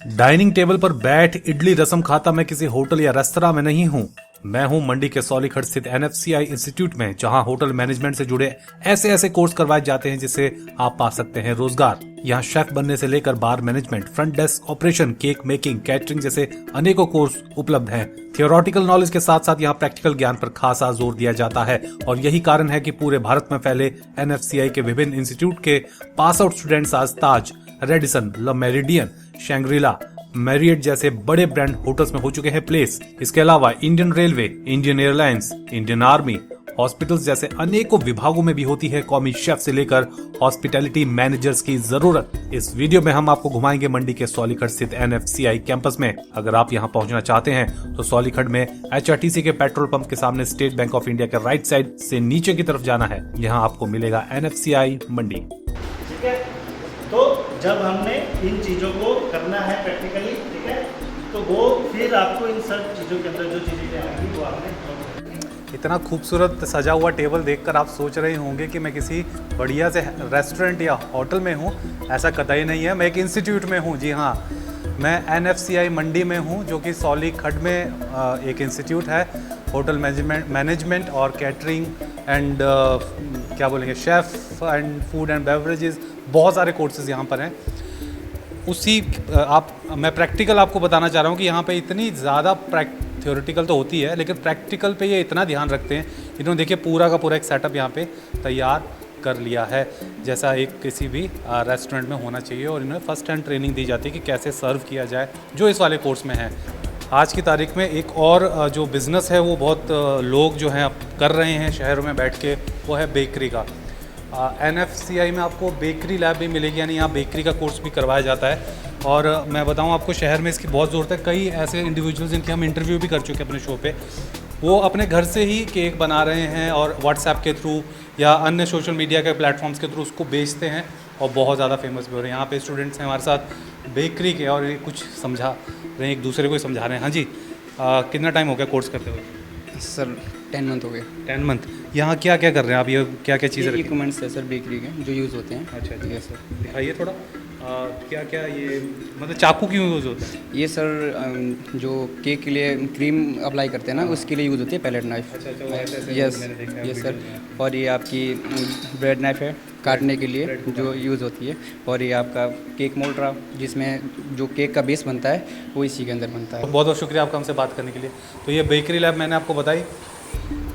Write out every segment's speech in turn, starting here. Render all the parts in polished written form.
Dining table पर बैठ इडली रसम खाता मैं किसी होटल या रेस्तरां में नहीं हूँ। मैं हूँ मंडी के सौलीखट स्थित एनएफसीआई इंस्टीट्यूट में, जहाँ होटल मैनेजमेंट से जुड़े ऐसे ऐसे कोर्स करवाए जाते हैं जिससे आप पा सकते हैं रोजगार। यहाँ शेफ बनने से लेकर bar management, front desk operation, cake making, catering जैसे अनेकों कोर्स उपलब्ध हैं। थियोरटिकल नॉलेज के साथ साथ यहाँ प्रैक्टिकल ज्ञान पर खासा जोर दिया जाता है और यही कारण है कि पूरे भारत में फैले एनएफसीआई के विभिन्न इंस्टीट्यूट के पास आउट स्टूडेंट्स आज ताज, रेडिसन, ला मेरिडियन, शैंग्रीला, मैरियट जैसे बड़े ब्रांड होटल्स में हो चुके हैं प्लेस। इसके अलावा Indian railway, Indian airlines, Indian army, hospitals जैसे अनेकों विभागों में भी होती है कौमी शेफ से लेकर हॉस्पिटैलिटी मैनेजर्स की जरूरत। इस वीडियो में हम आपको घुमाएंगे मंडी के सौलीखट स्थित एनएफसीआई कैंपस में। अगर आप यहां पहुंचना चाहते हैं तो सौलीखट में एचआरटीसी के पेट्रोल पंप के सामने स्टेट बैंक ऑफ इंडिया के राइट साइड से नीचे की तरफ जाना है। यहाँ आपको मिलेगा एनएफसीआई मंडी। ठीक है, तो जब हमने इन चीज़ों को करना है प्रैक्टिकली, ठीक है, तो वो फिर आपको इन सब चीज़ों के अंदर जो चीज़ें आएंगी वो आपने। इतना खूबसूरत सजा हुआ टेबल देखकर आप सोच रहे होंगे कि मैं किसी बढ़िया से रेस्टोरेंट या होटल में हूँ। ऐसा कतई नहीं है, मैं एक इंस्टीट्यूट में हूँ। जी हाँ, मैं एनएफसीआई मंडी में हूँ, जो कि सौलीखट में एक इंस्टीट्यूट है। होटल मैनेजमेंट और कैटरिंग एंड क्या बोलेंगे, chef and food and beverages, बहुत सारे कोर्सेज यहाँ पर हैं। मैं प्रैक्टिकल आपको बताना चाह रहा हूँ कि यहाँ पे इतनी ज़्यादा थ्योरेटिकल तो होती है, लेकिन प्रैक्टिकल पे ये इतना ध्यान रखते हैं। इन्होंने देखिए पूरा का पूरा एक सेटअप यहाँ पे तैयार कर लिया है, जैसा एक किसी भी रेस्टोरेंट में होना चाहिए। और इन्हें फर्स्ट हैंड ट्रेनिंग दी जाती है कि कैसे सर्व किया जाए, जो इस वाले कोर्स में है। आज की तारीख में एक और जो बिज़नेस है वो बहुत लोग जो हैं कर रहे हैं शहरों में बैठ के, वो है बेकरी का। एनएफसीआई में आपको बेकरी लैब भी मिलेगी, यानी यहाँ बेकरी का कोर्स भी करवाया जाता है। और मैं बताऊँ आपको, शहर में इसकी बहुत ज़रूरत है। कई ऐसे इंडिविजुअल्स जिनके हम इंटरव्यू भी कर चुके हैं अपने शो पे, वो अपने घर से ही केक बना रहे हैं और व्हाट्सएप के थ्रू या अन्य सोशल मीडिया के प्लेटफॉर्म्स के थ्रू उसको बेचते हैं और बहुत ज़्यादा फेमस भी हो रहे हैं। यहाँ पे स्टूडेंट्स हैं हमारे साथ बेकरी के, और ये कुछ समझा रहे हैं, एक दूसरे को समझा रहे हैं। हाँ जी, कितना टाइम हो गया कोर्स करते हुए? सर 10 मंथ हो गए। 10 मंथ। यहाँ क्या क्या कर रहे हैं आप? ये क्या क्या चीज़ें? इक्विपमेंट्स है सर बेकरी के जो यूज़ होते हैं। अच्छा जी, सर दिखाइए थोड़ा। क्या क्या ये, मतलब चाकू क्यों यूज़ होता है? ये सर जो केक के लिए क्रीम अप्लाई करते हैं ना, उसके लिए यूज़ होती है पैलेट नाइफ। अच्छा, यस यस सर। और ये आपकी ब्रेड नाइफ है काटने के लिए जो यूज़ होती है। और ये आपका केक मोल्ड, जिसमें जो केक का बेस बनता है वो इसी के अंदर बनता है। बहुत बहुत शुक्रिया आपका हमसे बात करने के लिए। तो ये बेकरी लैब मैंने आपको बताई,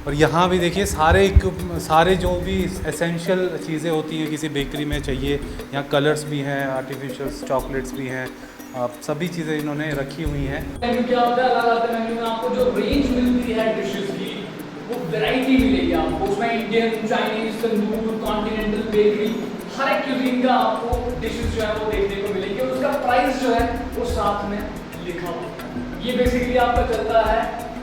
और यहाँ भी देखिए सारे जो भी एसेंशियल चीज़ें होती हैं किसी बेकरी में चाहिए। यहाँ कलर्स भी हैं, आर्टिफिशियल चॉकलेट्स भी हैं, सभी चीज़ें इन्होंने रखी हुई हैं। मेन्यू क्या होता है, अलग-अलग मेन्यू में आपको जो रेंज मिलती है डिशेस की, वो वैरायटी मिलेगी आपको। उसमें इंडियन, चाइनीज, तंदूर, कॉन्टिनेंटल, बेकरी, हर एक क्यूजीन का आपको डिशेस जो है वो देखने को मिलेगी। और उसका प्राइस जो है वो साथ में लिखा होता है। ये बेसिकली आपका चलता है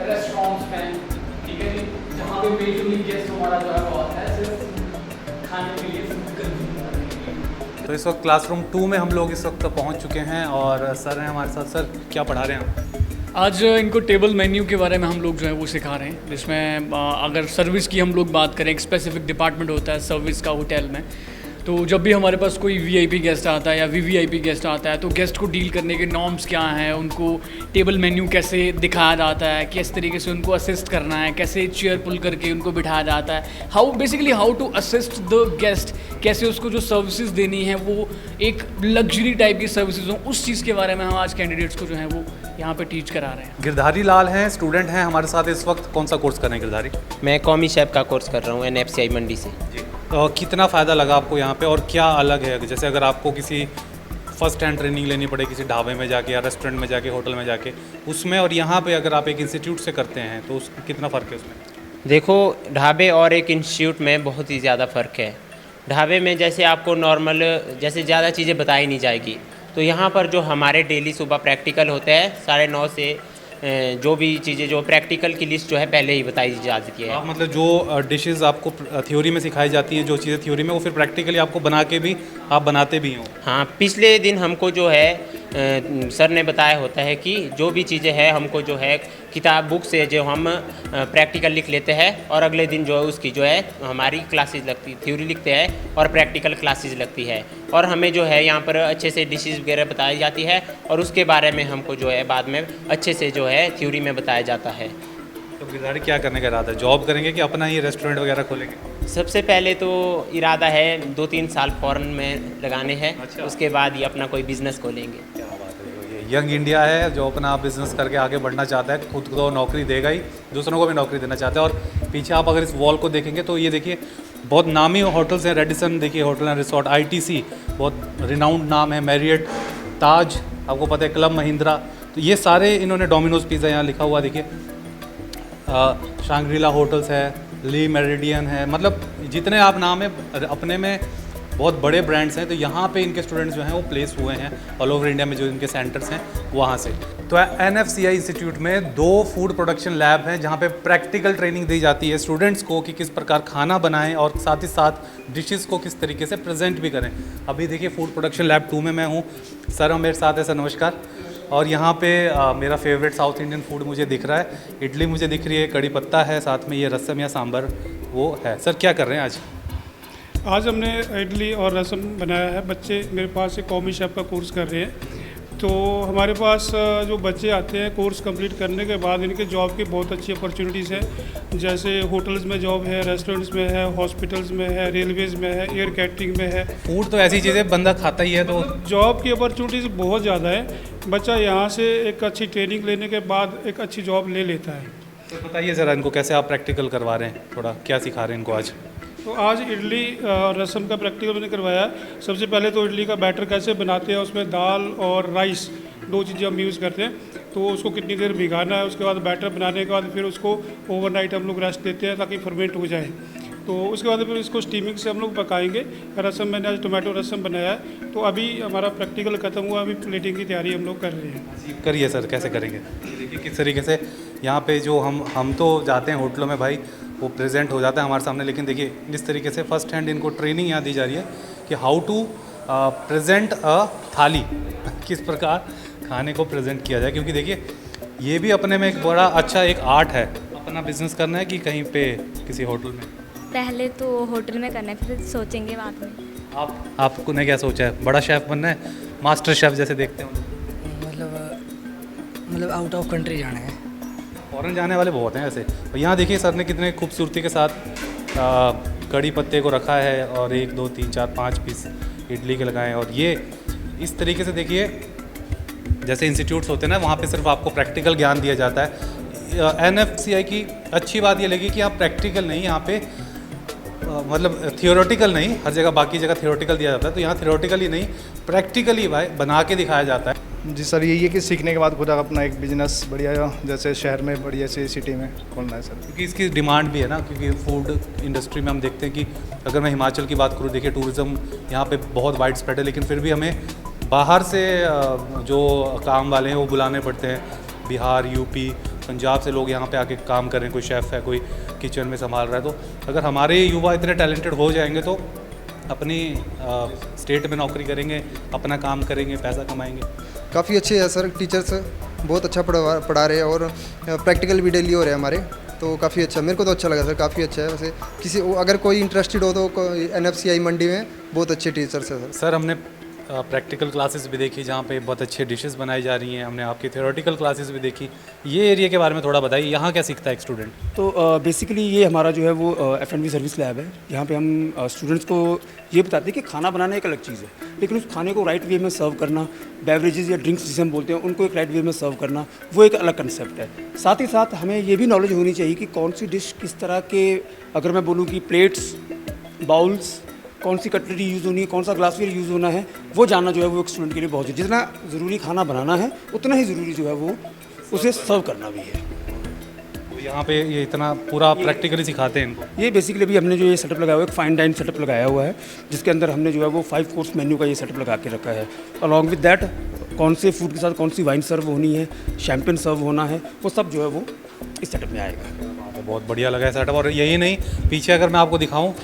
रेस्टोरेंट्स में, ठीक है जी, जहाँ पे मेजरली गेस्ट हमारा जो है वो आता है सिर्फ खाने के लिए, कंज्यूम करने के लिए। तो इस वक्त क्लासरूम 2 में हम लोग इस वक्त पहुँच चुके हैं और सर हैं हमारे साथ। सर क्या पढ़ा रहे हैं आप? आज इनको टेबल मेन्यू के बारे में हम लोग जो है वो सिखा रहे हैं, जिसमें अगर सर्विस की हम लोग बात करें, एक स्पेसिफिक डिपार्टमेंट होता है सर्विस का होटल में। तो जब भी हमारे पास कोई वीआईपी गेस्ट आता है या वीवीआईपी गेस्ट आता है, तो गेस्ट को डील करने के नॉर्म्स क्या हैं, उनको टेबल मेन्यू कैसे दिखाया जाता है, किस तरीके से उनको असिस्ट करना है, कैसे चेयर पुल करके उनको बिठाया जाता है, how to assist the guest, कैसे उसको जो सर्विसेज देनी है वो एक लग्जरी टाइप की सर्विसेज हों, उस चीज़ के बारे में हम आज कैंडिडेट्स को जो है वो यहाँ पे टीच करा रहे हैं। गिरधारी लाल हैं, स्टूडेंट हैं हमारे साथ इस वक्त। कौन सा कोर्स कर रहे हैं गिरधारी? मैं कौमी शेफ का कोर्स कर रहा हूँ एनएफसीआई मंडी से। कितना फ़ायदा लगा आपको यहाँ पे और क्या अलग है? जैसे अगर आपको किसी फर्स्ट हैंड ट्रेनिंग लेनी पड़े किसी ढाबे में जाके या रेस्टोरेंट में जाके, होटल में जाके, उसमें और यहाँ पे अगर आप एक इंस्टीट्यूट से करते हैं तो उस कितना फ़र्क है उसमें? देखो, ढाबे और एक इंस्टीट्यूट में बहुत ही ज़्यादा फ़र्क है। ढाबे में जैसे आपको नॉर्मल जैसे ज़्यादा चीज़ें बताई नहीं जाएगी, तो यहाँ पर जो हमारे डेली सुबह प्रैक्टिकल होते हैं 9:30 से जो भी चीज़ें जो प्रैक्टिकल की लिस्ट जो है पहले ही बताई जाती है। आप मतलब जो डिशेस आपको थ्योरी में सिखाई जाती हैं, जो चीज़ें थ्योरी में, वो फिर प्रैक्टिकली आपको बना के भी आप बनाते भी हो? हाँ, पिछले दिन हमको जो है सर ने बताया होता है कि जो भी चीज़ें हैं हमको जो है किताब बुक से जो हम प्रैक्टिकल लिख लेते हैं और अगले दिन जो है उसकी जो है हमारी क्लासेस लगती थ्योरी लिखते हैं और प्रैक्टिकल क्लासेस लगती है और हमें जो है यहाँ पर अच्छे से डिशेज़ वगैरह बताई जाती है और उसके बारे में हमको जो है बाद में अच्छे से जो है थ्योरी में बताया जाता है। तो गिरधारी क्या करने का इरादा है? जॉब करेंगे कि अपना ही रेस्टोरेंट वगैरह खोलेंगे? सबसे पहले तो इरादा है 2-3 साल फॉरेन में लगाने हैं। अच्छा। उसके बाद ही अपना कोई बिज़नेस खोलेंगे। क्या बात है, ये यंग इंडिया है जो अपना बिजनेस करके आगे बढ़ना चाहता है, खुद को नौकरी देगा ही, दूसरों को भी नौकरी देना चाहता है। और पीछे आप अगर इस वॉल को देखेंगे तो ये देखिए बहुत नामी होटल्स हैं। रेडिसन देखिए होटल एंड रिसोर्ट, ITC बहुत रिनाउंड नाम है, मैरियट, ताज आपको पता है, क्लब महिंद्रा, तो ये सारे इन्होंने, डोमिनोज पिज़्ज़ा यहाँ लिखा हुआ देखिए, शांग्रीला होटल्स है, ली मेरिडियन है, मतलब जितने आप नाम है अपने में बहुत बड़े ब्रांड्स हैं। तो यहाँ पे इनके स्टूडेंट्स जो हैं वो प्लेस हुए हैं ऑल ओवर इंडिया में, जो इनके सेंटर्स हैं वहाँ से। तो NFCI इंस्टीट्यूट में 2 फूड प्रोडक्शन लैब हैं जहाँ पे प्रैक्टिकल ट्रेनिंग दी जाती है स्टूडेंट्स को कि किस प्रकार खाना बनाएं और साथ ही साथ डिशेस को किस तरीके से प्रेजेंट भी करें। अभी देखिए फूड प्रोडक्शन लैब 2 में मैं हूँ, सर मेरे साथ है, सर नमस्कार। और यहाँ पे मेरा फेवरेट साउथ इंडियन फूड मुझे दिख रहा है, इडली मुझे दिख रही है, कड़ी पत्ता है, साथ में ये रसम या सांभर वो है। सर क्या कर रहे हैं आज? आज हमने इडली और रसम बनाया है। बच्चे मेरे पास एक कॉमी शेफ़ का कोर्स कर रहे हैं। तो हमारे पास जो बच्चे आते हैं कोर्स कंप्लीट करने के बाद इनके जॉब की बहुत अच्छी अपॉर्चुनिटीज़ है। जैसे होटल्स में जॉब है, रेस्टोरेंट्स में है, हॉस्पिटल्स में है, रेलवेज़ में है, एयर कैटरिंग में है। फूड तो ऐसी चीज़ है बंदा खाता ही है, तो जॉब की अपॉर्चुनिटीज़ बहुत ज़्यादा है। बच्चा यहाँ से एक अच्छी ट्रेनिंग लेने के बाद एक अच्छी जॉब ले लेता है। तो बताइए ज़रा इनको कैसे आप प्रैक्टिकल करवा रहे हैं, थोड़ा क्या सिखा रहे हैं इनको आज? तो आज इडली रसम का प्रैक्टिकल मैंने करवाया। सबसे पहले तो इडली का बैटर कैसे बनाते हैं, उसमें दाल और राइस 2 चीज़ें हम यूज़ करते हैं। तो उसको कितनी देर भिगाना है, उसके बाद बैटर बनाने के बाद फिर उसको ओवरनाइट हम लोग रेस्ट देते हैं ताकि फर्मेंट हो जाए। तो उसके बाद फिर इसको स्टीमिंग से हम लोग पकाएंगे। रसम मैंने आज टोमेटो रसम बनाया है। तो अभी हमारा प्रैक्टिकल ख़त्म हुआ, अभी प्लेटिंग की तैयारी हम लोग कर रहे हैं। करिए सर, कैसे करेंगे? देखिए किस तरीके से यहाँ पे जो हम तो जाते हैं होटलों में भाई, वो प्रेजेंट हो जाता है हमारे सामने, लेकिन देखिए इस तरीके से फर्स्ट हैंड इनको ट्रेनिंग यहाँ दी जा रही है कि हाउ टू प्रेजेंट अ थाली, किस प्रकार खाने को प्रेजेंट किया जाए। क्योंकि देखिए ये भी अपने में एक बड़ा अच्छा एक आर्ट है। अपना बिजनेस करना है कि कहीं पे किसी होटल में? पहले तो होटल में करना है, फिर सोचेंगे बाद में। आपको ने क्या सोचा है? बड़ा शेफ़ बनना है, मास्टर शेफ़ जैसे देखते हैं? मतलब आउट ऑफ कंट्री जाना है। फॉरेन जाने वाले बहुत हैं ऐसे। और यहाँ देखिए सर ने कितने खूबसूरती के साथ कड़ी पत्ते को रखा है और 1 2 3 4 5 पीस इडली के लगाए हैं। और ये इस तरीके से देखिए जैसे इंस्टीट्यूट्स होते हैं ना, वहाँ पे सिर्फ आपको प्रैक्टिकल ज्ञान दिया जाता है। NFCI की अच्छी बात ये लगी कि यहाँ प्रैक्टिकल नहीं, यहाँ पे मतलब थियोरेटिकल नहीं, हर जगह बाकी जगह थियोरेटिकल दिया जाता है, तो यहाँ थियोरेटिकली नहीं प्रैक्टिकली भाई बना के दिखाया जाता है। जी सर, यही है कि सीखने के बाद खुद अपना एक बिजनेस बढ़िया जैसे शहर में बढ़िया सी सिटी में खोलना है सर। क्योंकि इसकी डिमांड भी है ना, क्योंकि फूड इंडस्ट्री में हम देखते हैं कि अगर मैं हिमाचल की बात करूँ, देखिए टूरिज़्म यहाँ पे बहुत वाइड स्प्रेड है, लेकिन फिर भी हमें बाहर से जो काम वाले हैं वो बुलाने पड़ते हैं। बिहार, यूपी, पंजाब से लोग यहाँ पे आके काम कर रहे हैं, कोई शेफ़ है, कोई किचन में संभाल रहा है। तो अगर हमारे युवा इतने टैलेंटेड हो जाएंगे तो अपनी स्टेट में नौकरी करेंगे, अपना काम करेंगे, पैसा कमाएंगे। काफ़ी अच्छे है सर, टीचर्स बहुत अच्छा पढ़ा रहे हैं और प्रैक्टिकल भी डेली हो रहे हैं हमारे, तो काफ़ी अच्छा, मेरे को तो अच्छा लगा सर, काफ़ी अच्छा है। वैसे किसी अगर कोई इंटरेस्टेड हो तो NFCI मंडी में बहुत अच्छे टीचर्स हैं सर। हमने प्रैक्टिकल क्लासेस भी देखी जहाँ पे बहुत अच्छे डिशेस बनाई जा रही हैं, हमने आपकी थ्योरेटिकल क्लासेस भी देखी। ये एरिया के बारे में थोड़ा बताइए, यहाँ क्या सीखता है एक स्टूडेंट? तो बेसिकली ये हमारा जो है वो F&B सर्विस लैब है। यहाँ पे हम स्टूडेंट्स को ये बताते हैं कि खाना बनाना एक अलग चीज़ है, लेकिन उस खाने को राइट वे में सर्व करना, बेवरेजेस या ड्रिंक्स जिसे हम बोलते हैं उनको एक राइट वे में सर्व करना, वो एक अलग कंसेप्ट है। साथ ही साथ हमें ये भी नॉलेज होनी चाहिए कि कौन सी डिश किस तरह के, अगर मैं बोलूँ कि प्लेट्स, बाउल्स, कौन सी कटलरी यूज़ होनी है, कौन सा ग्लासवेयर यूज़ होना है, वो जानना जो है वो एक स्टूडेंट के लिए बहुत ज़रूरी। जितना ज़रूरी खाना बनाना है उतना ही ज़रूरी जो है वो उसे सर्व करना भी है। तो यहाँ पे ये इतना पूरा प्रैक्टिकली सिखाते हैं इनको। ये बेसिकली अभी हमने जो ये सेटअप लगाया हुआ है, एक फाइन डाइन सेटअप लगाया हुआ है, जिसके अंदर हमने जो है वो 5 कोर्स मेन्यू का ये सेटअप लगा के रखा है। अलॉन्ग विद दैट कौन से फूड के साथ कौन सी वाइन सर्व होनी है, शैम्पेन सर्व होना है, वो सब जो है वो इस सेटअप में आएगा। बहुत बढ़िया लगा है सेटअप। और यही नहीं, पीछे अगर मैं आपको दिखाऊँ,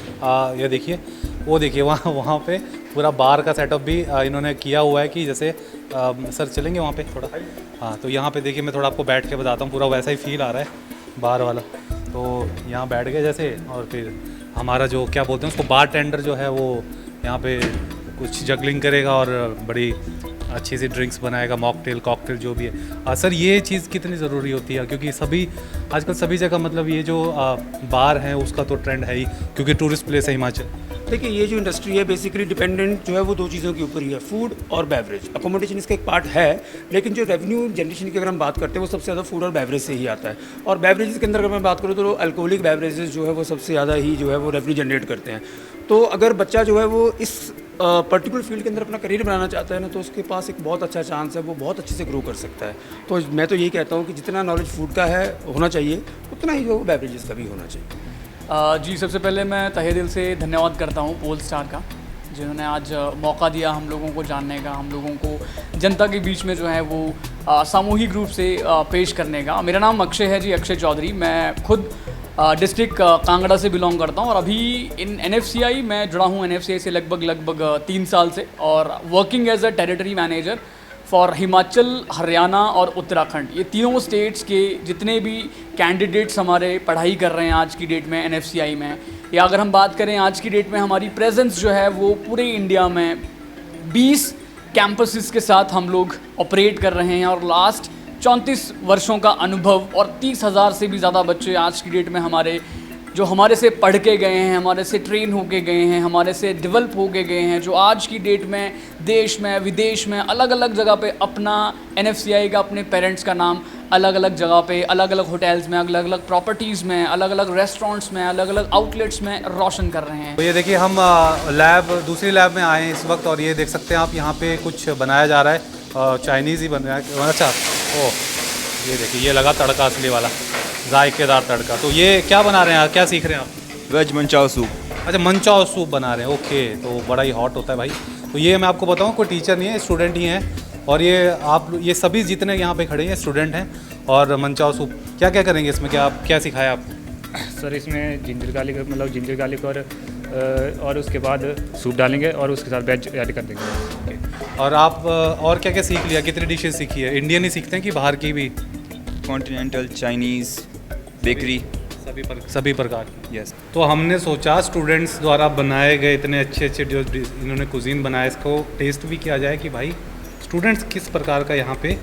ये देखिए, वो देखिए वहाँ पे पूरा बार का सेटअप भी इन्होंने किया हुआ है कि जैसे सर चलेंगे वहाँ पे थोड़ा? हाँ, तो यहाँ पे देखिए मैं थोड़ा आपको बैठ के बताता हूँ, पूरा वैसा ही फील आ रहा है बार वाला। तो यहाँ बैठ गए जैसे, और फिर हमारा जो क्या बोलते हैं उसको, बार टेंडर जो है वो यहाँ पे कुछ जगलिंग करेगा और बड़ी अच्छी सी ड्रिंक्स बनाएगा, मॉकटेल कॉकटेल जो भी है। सर ये चीज़ कितनी ज़रूरी होती है, क्योंकि सभी आजकल सभी जगह मतलब ये जो बार है उसका तो ट्रेंड है ही, क्योंकि टूरिस्ट प्लेस है हिमाचल। देखिए ये जो इंडस्ट्री है बेसिकली डिपेंडेंट जो है वो दो चीज़ों के ऊपर ही है, फूड और बेवरेज। अकोमोडेशन इसका एक पार्ट है, लेकिन जो रेवेन्यू जनरेशन की अगर हम बात करते हैं वो सबसे ज़्यादा फूड और बेवरेज से ही आता है। और बेवरेजेस के अंदर अगर मैं बात करूँ तो अल्कोहलिक बेवरेजेस जो है वो सबसे ज़्यादा ही जो है वो रेवेन्यू जनरेट करते हैं। तो अगर बच्चा जो है वो इस पर्टिकुलर फील्ड के अंदर अपना करियर बनाना चाहता है ना, तो उसके पास एक बहुत अच्छा चांस है, वो बहुत अच्छे से ग्रो कर सकता है। तो मैं तो यही कहता हूँ कि जितना नॉलेज फूड का है होना चाहिए, उतना ही जो बेवरेजेस का भी होना चाहिए। जी सबसे पहले मैं तहे दिल से धन्यवाद करता हूँ पोल स्टार का, जिन्होंने आज मौका दिया हम लोगों को जानने का, हम लोगों को जनता के बीच में जो है वो सामूहिक रूप से पेश करने का। मेरा नाम अक्षय है जी, अक्षय चौधरी। मैं खुद डिस्ट्रिक्ट कांगड़ा से बिलोंग करता हूँ और अभी इन NFCI मैं जुड़ा हूँ NFCI से लगभग 3 साल से, और working as a territory manager for Himachal, Haryana और उत्तराखंड। ये तीनों स्टेट्स के जितने भी कैंडिडेट्स हमारे पढ़ाई कर रहे हैं आज की डेट में NFCI में, या अगर हम बात करें आज की डेट में हमारी प्रेजेंस जो है वो पूरे इंडिया में 20 कैंपसेस के साथ हम लोग ऑपरेट कर रहे हैं, और लास्ट 34 वर्षों का अनुभव और 30,000 से भी ज़्यादा बच्चे आज की डेट में हमारे जो हमारे से पढ़ के गए हैं, हमारे से ट्रेन होके गए हैं, हमारे से डेवलप होके गए हैं, जो आज की डेट में देश में विदेश में अलग अलग जगह पे अपना NFCI का, अपने पेरेंट्स का नाम अलग अलग जगह पे, अलग अलग होटल्स में, अलग अलग प्रॉपर्टीज़ में, अलग अलग रेस्टोरेंट्स में, अलग अलग आउटलेट्स में रोशन कर रहे हैं। तो ये देखिए हम दूसरी लैब में आए हैं इस वक्त, और ये देख सकते हैं आप यहाँ पे कुछ बनाया जा रहा है, चाइनीज़ ही बन रहा है। अच्छा, ओह ये देखिए ये लगा तड़का असली वाला, जायकेदार तड़का। तो ये क्या बना रहे हैं, क्या सीख रहे हैं आप? Veg manchow soup. अच्छा, मंचाओ सूप बना रहे हैं, ओके। तो बड़ा ही हॉट होता है भाई। तो ये मैं आपको बताऊं, कोई टीचर नहीं है, स्टूडेंट ही हैं, और ये सभी जितने यहाँ पे खड़े हैं स्टूडेंट हैं। और मंचाओ सूप क्या क्या करेंगे इसमें, क्या सिखाया आप? सर इसमें जिंजर गार्लिक और उसके बाद सूप डालेंगे और उसके साथ वेज ऐड कर देंगे। और आप और क्या क्या सीख लिया, कितनी डिशेज सीखी है? इंडियन ही सीखते हैं कि बाहर की भी? कॉन्टिनेंटल, चाइनीज़, बेकरी, सभी प्रकार की। यस। तो हमने सोचा स्टूडेंट्स द्वारा बनाए गए इतने अच्छे जो इन्होंने कुजीन बनाया, इसको टेस्ट भी किया जाए कि भाई स्टूडेंट्स किस प्रकार का यहाँ पे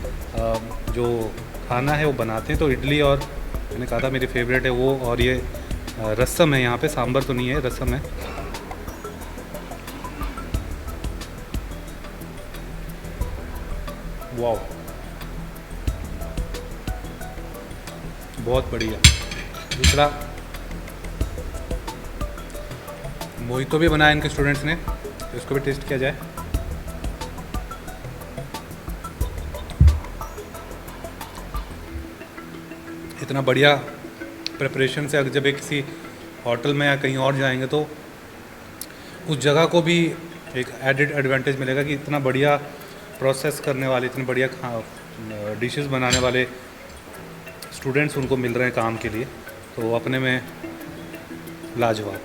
जो खाना है वो बनाते हैं। तो इडली, और मैंने कहा था मेरी फेवरेट है वो, और ये रसम है यहाँ पे, सांभर तो नहीं है, रसम है। वाओ, बहुत बढ़िया। दूसरा मोहितो भी बनाया इनके स्टूडेंट्स ने, तो इसको भी टेस्ट किया जाए। इतना बढ़िया प्रिपरेशन से अगर जब एक किसी होटल में या कहीं और जाएंगे तो उस जगह को भी एक एडिड एडवांटेज मिलेगा कि इतना बढ़िया प्रोसेस करने वाले, इतने बढ़िया डिशेस बनाने वाले स्टूडेंट्स उनको मिल रहे हैं काम के लिए, तो अपने में लाजवाब।